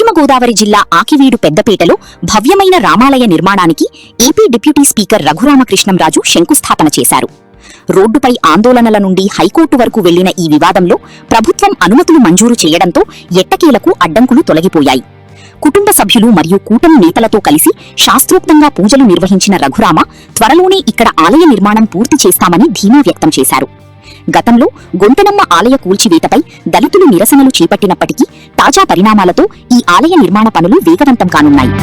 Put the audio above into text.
పశ్చిమ గోదావరి జిల్లా ఆకివీడు పెద్దపేటలో భవ్యమైన రామాలయ నిర్మాణానికి ఏపీ డిప్యూటీ స్పీకర్ రఘురామకృష్ణంరాజు శంకుస్థాపన చేశారు. రోడ్డుపై ఆందోళనల నుండి హైకోర్టు వరకు వెళ్లిన ఈ వివాదంలో ప్రభుత్వం అనుమతులు మంజూరు చేయడంతో ఎట్టకేలకు అడ్డంకులు తొలగిపోయాయి. కుటుంబ సభ్యులు మరియు కూటమి నేతలతో కలిసి శాస్త్రోక్తంగా పూజలు నిర్వహించిన రఘురామ త్వరలోనే ఇక్కడ ఆలయ నిర్మాణం పూర్తి చేస్తామని ధీమా వ్యక్తం చేశారు. గతంలో గొంతెనమ్మ ఆలయ కూల్చివేతపై దళితులు నిరసనలు చేపట్టినప్పటికీ తాజా పరిణామాలతో ఈ ఆలయ నిర్మాణ పనులు వేగవంతం కానున్నాయి.